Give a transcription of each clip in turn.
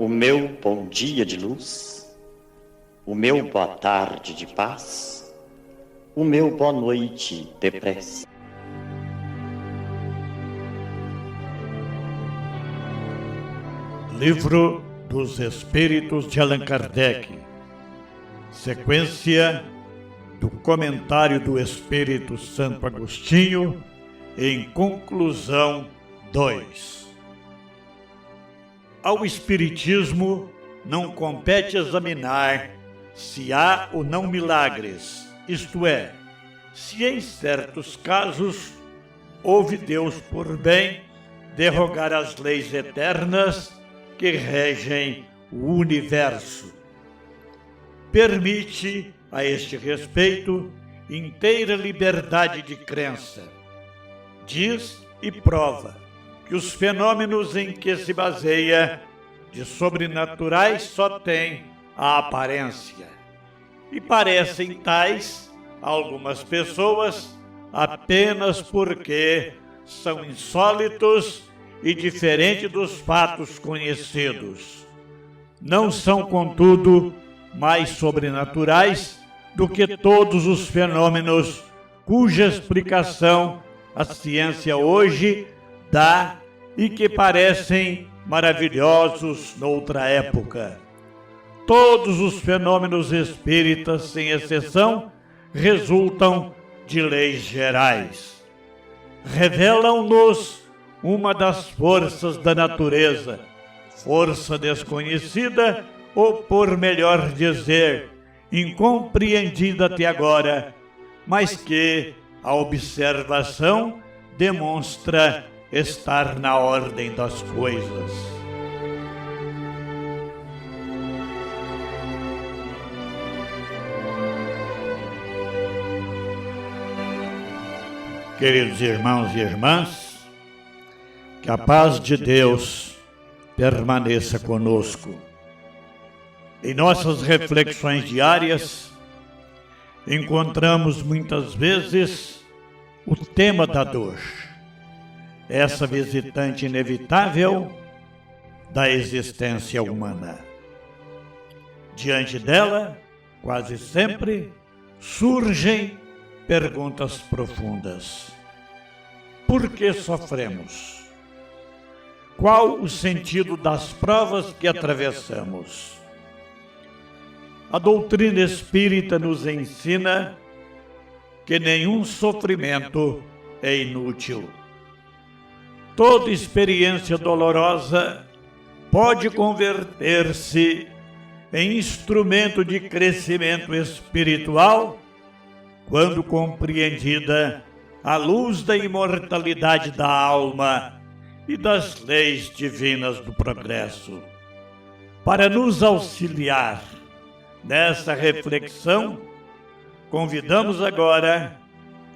o meu bom dia de luz, o meu boa tarde de paz, o meu boa noite de prece. Livro dos Espíritos de Allan Kardec, sequência do Comentário do Espírito Santo Agostinho, em conclusão 2. Ao Espiritismo não compete examinar se há ou não milagres, isto é, se em certos casos houve Deus por bem derrogar as leis eternas que regem o universo. Permite, a este respeito, inteira liberdade de crença. Diz e prova que os fenômenos em que se baseia de sobrenaturais só têm a aparência. E parecem tais a algumas pessoas apenas porque são insólitos e diferentes dos fatos conhecidos. Não são, contudo, mais sobrenaturais do que todos os fenômenos cuja explicação a ciência hoje dá e que parecem maravilhosos noutra época. Todos os fenômenos espíritas, sem exceção, resultam de leis gerais. Revelam-nos uma das forças da natureza, força desconhecida ou, por melhor dizer, incompreendida até agora, mas que a observação demonstra estar na ordem das coisas. Queridos irmãos e irmãs, que a paz de Deus permaneça conosco. Em nossas reflexões diárias, encontramos muitas vezes o tema da dor, essa visitante inevitável da existência humana. Diante dela, quase sempre, surgem perguntas profundas. Por que sofremos? Qual o sentido das provas que atravessamos? A doutrina espírita nos ensina que nenhum sofrimento é inútil. Toda experiência dolorosa pode converter-se em instrumento de crescimento espiritual quando compreendida à luz da imortalidade da alma e das leis divinas do progresso. Para nos auxiliar nessa reflexão, convidamos agora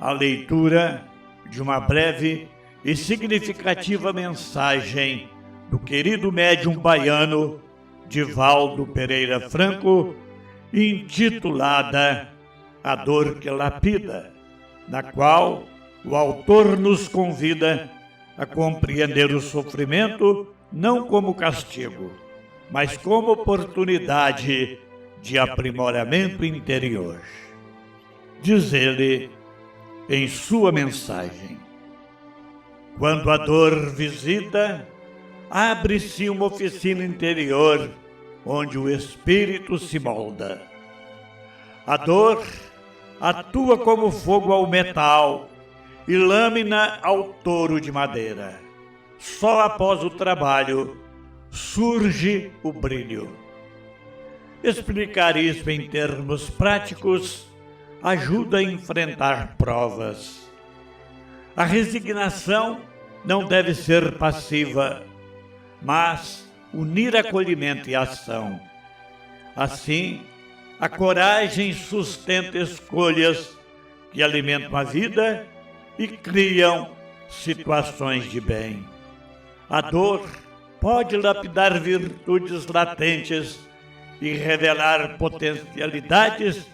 a leitura de uma breve e significativa mensagem do querido médium baiano Divaldo Pereira Franco, intitulada A Dor que Lapida, na qual o autor nos convida a compreender o sofrimento não como castigo, mas como oportunidade de aprimoramento interior. Diz ele em sua mensagem: quando a dor visita, abre-se uma oficina interior onde o espírito se molda. A dor atua como fogo ao metal e lâmina ao touro de madeira. Só após o trabalho surge o brilho. Explicar isso em termos práticos ajuda a enfrentar provas. A resignação não deve ser passiva, mas unir acolhimento e ação. Assim, a coragem sustenta escolhas que alimentam a vida e criam situações de bem. A dor pode lapidar virtudes latentes e revelar potencialidades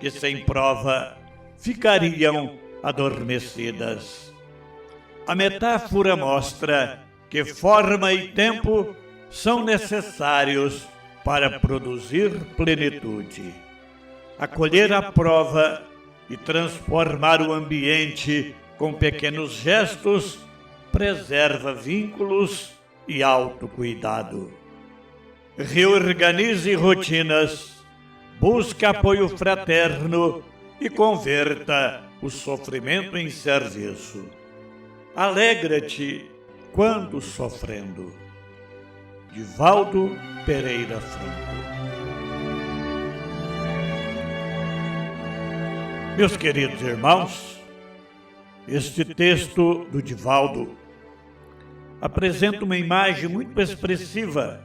que, sem prova, ficariam adormecidas. A metáfora mostra que forma e tempo são necessários para produzir plenitude. Acolher a prova e transformar o ambiente com pequenos gestos preserva vínculos e autocuidado. Reorganize rotinas, busque apoio fraterno e converta o sofrimento em serviço. Alegra-te quando sofrendo. Divaldo Pereira Franco. Meus queridos irmãos, este texto do Divaldo apresenta uma imagem muito expressiva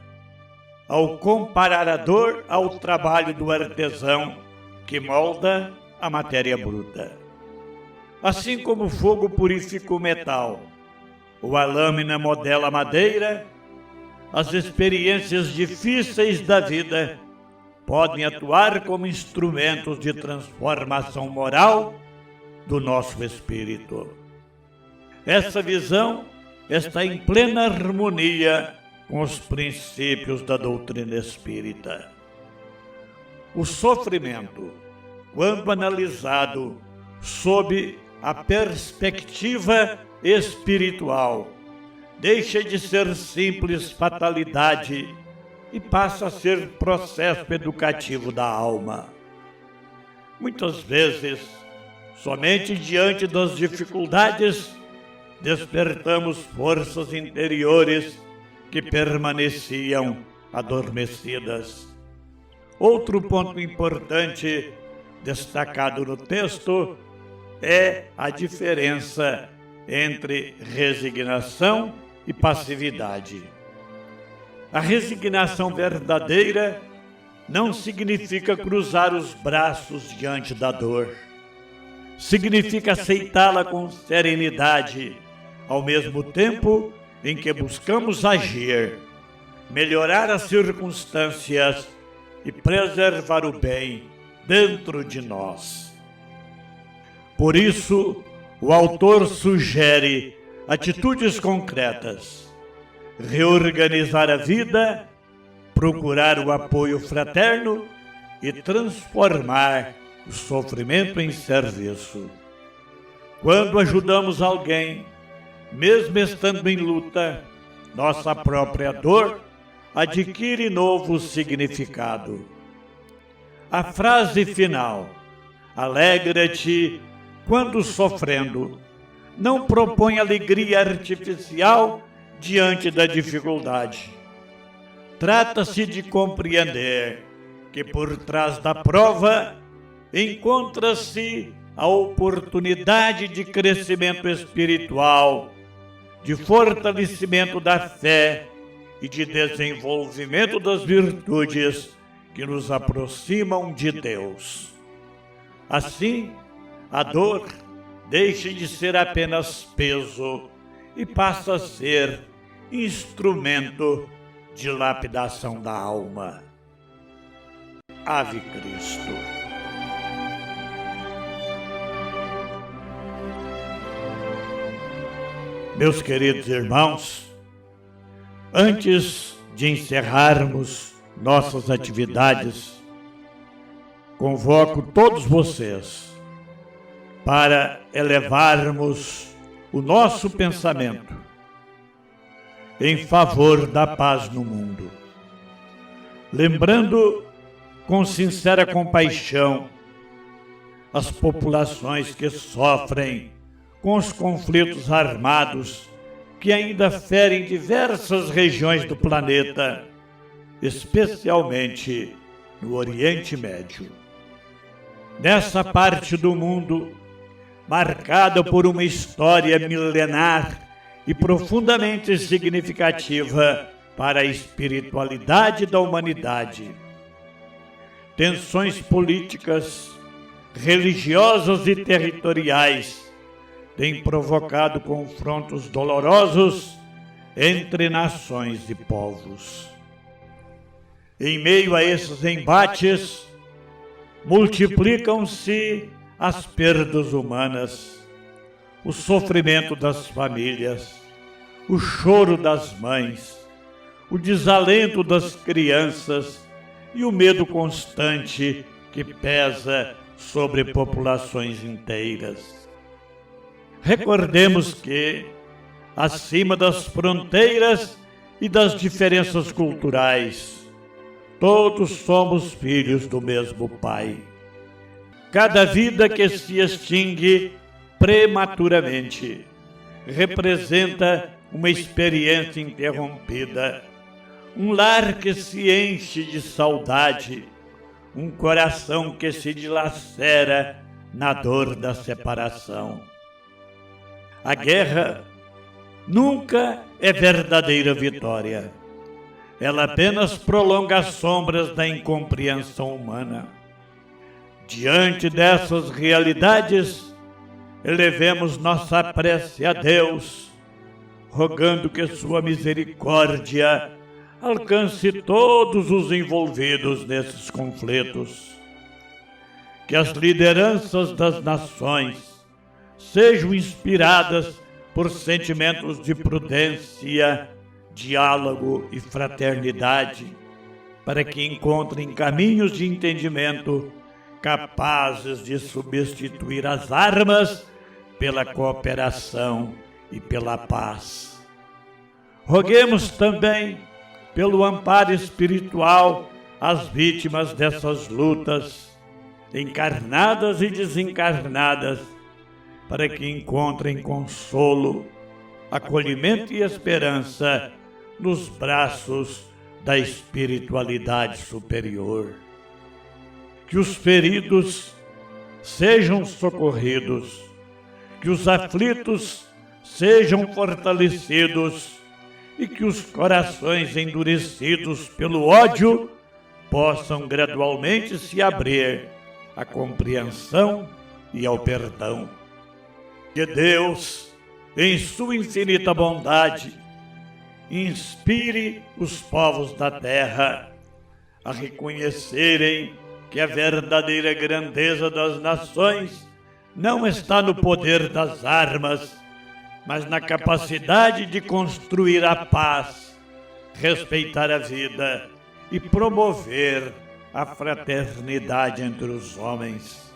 ao comparar a dor ao trabalho do artesão que molda a matéria bruta. Assim como o fogo purifica o metal, ou a lâmina modela a madeira, as experiências difíceis da vida podem atuar como instrumentos de transformação moral do nosso espírito. Essa visão está em plena harmonia com os princípios da doutrina espírita. O sofrimento, quando analisado sob a perspectiva espiritual, deixa de ser simples fatalidade e passa a ser processo educativo da alma. Muitas vezes, somente diante das dificuldades, despertamos forças interiores que permaneciam adormecidas. Outro ponto importante destacado no texto é a diferença entre resignação e passividade. A resignação verdadeira não significa cruzar os braços diante da dor. Significa aceitá-la com serenidade, ao mesmo tempo em que buscamos agir, melhorar as circunstâncias e preservar o bem dentro de nós. Por isso, o autor sugere atitudes concretas: reorganizar a vida, procurar o apoio fraterno e transformar o sofrimento em serviço. Quando ajudamos alguém, mesmo estando em luta, nossa própria dor adquire novo significado. A frase final, alegra-te quando sofrendo, não propõe alegria artificial diante da dificuldade. Trata-se de compreender que por trás da prova encontra-se a oportunidade de crescimento espiritual, de fortalecimento da fé e de desenvolvimento das virtudes que nos aproximam de Deus. Assim, a dor deixa de ser apenas peso e passa a ser instrumento de lapidação da alma. Ave Cristo. Meus queridos irmãos, antes de encerrarmos nossas atividades, convoco todos vocês para elevarmos o nosso pensamento em favor da paz no mundo, lembrando com sincera compaixão as populações que sofrem com os conflitos armados que ainda ferem diversas regiões do planeta, especialmente no Oriente Médio. Nessa parte do mundo, marcada por uma história milenar e profundamente significativa para a espiritualidade da humanidade, tensões políticas, religiosas e territoriais têm provocado confrontos dolorosos entre nações e povos. Em meio a esses embates, multiplicam-se as perdas humanas, o sofrimento das famílias, o choro das mães, o desalento das crianças e o medo constante que pesa sobre populações inteiras. Recordemos que, acima das fronteiras e das diferenças culturais, todos somos filhos do mesmo Pai. Cada vida que se extingue prematuramente representa uma experiência interrompida, um lar que se enche de saudade, um coração que se dilacera na dor da separação. A guerra nunca é verdadeira vitória. Ela apenas prolonga as sombras da incompreensão humana. Diante dessas realidades, elevemos nossa prece a Deus, rogando que sua misericórdia alcance todos os envolvidos nesses conflitos. Que as lideranças das nações sejam inspiradas por sentimentos de prudência, diálogo e fraternidade, para que encontrem caminhos de entendimento capazes de substituir as armas pela cooperação e pela paz. Roguemos também pelo amparo espiritual às vítimas dessas lutas, encarnadas e desencarnadas, para que encontrem consolo, acolhimento e esperança nos braços da espiritualidade superior. Que os feridos sejam socorridos, que os aflitos sejam fortalecidos e que os corações endurecidos pelo ódio possam gradualmente se abrir à compreensão e ao perdão. Que Deus, em sua infinita bondade, inspire os povos da terra a reconhecerem que a verdadeira grandeza das nações não está no poder das armas, mas na capacidade de construir a paz, respeitar a vida e promover a fraternidade entre os homens.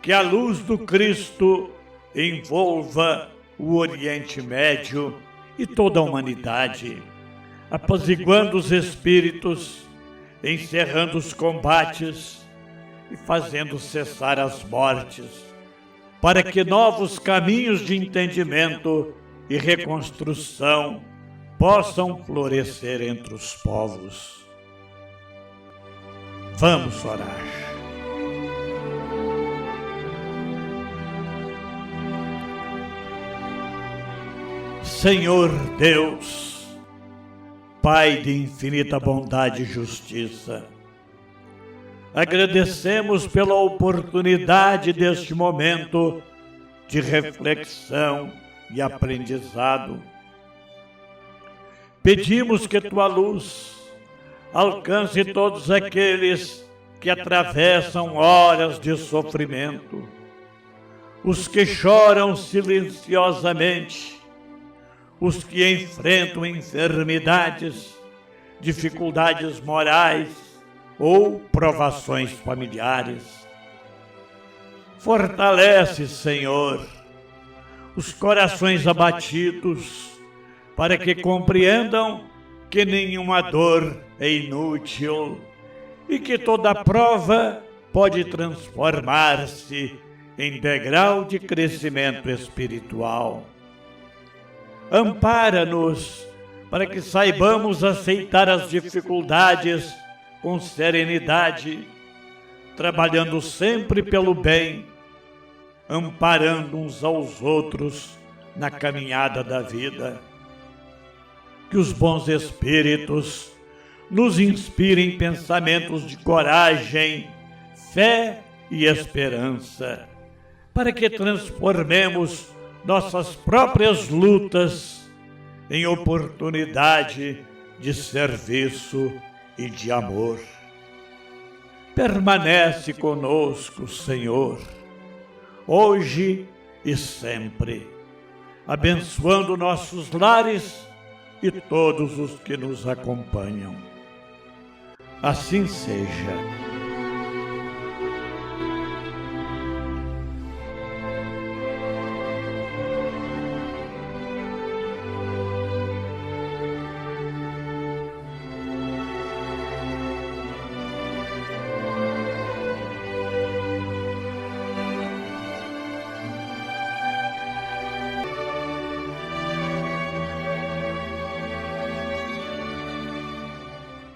Que a luz do Cristo envolva o Oriente Médio e toda a humanidade, apaziguando os espíritos, encerrando os combates e fazendo cessar as mortes, para que novos caminhos de entendimento e reconstrução possam florescer entre os povos. Vamos orar. Senhor Deus, Pai de infinita bondade e justiça, agradecemos pela oportunidade deste momento de reflexão e aprendizado. Pedimos que tua luz alcance todos aqueles que atravessam horas de sofrimento, os que choram silenciosamente, os que enfrentam enfermidades, dificuldades morais ou provações familiares. Fortalece, Senhor, os corações abatidos, para que compreendam que nenhuma dor é inútil e que toda prova pode transformar-se em degrau de crescimento espiritual. Ampara-nos para que saibamos aceitar as dificuldades com serenidade, trabalhando sempre pelo bem, amparando uns aos outros na caminhada da vida. Que os bons espíritos nos inspirem pensamentos de coragem, fé e esperança, para que transformemos nossas próprias lutas em oportunidade de serviço e de amor. Permanece conosco, Senhor, hoje e sempre, abençoando nossos lares, e todos os que nos acompanham. Assim seja.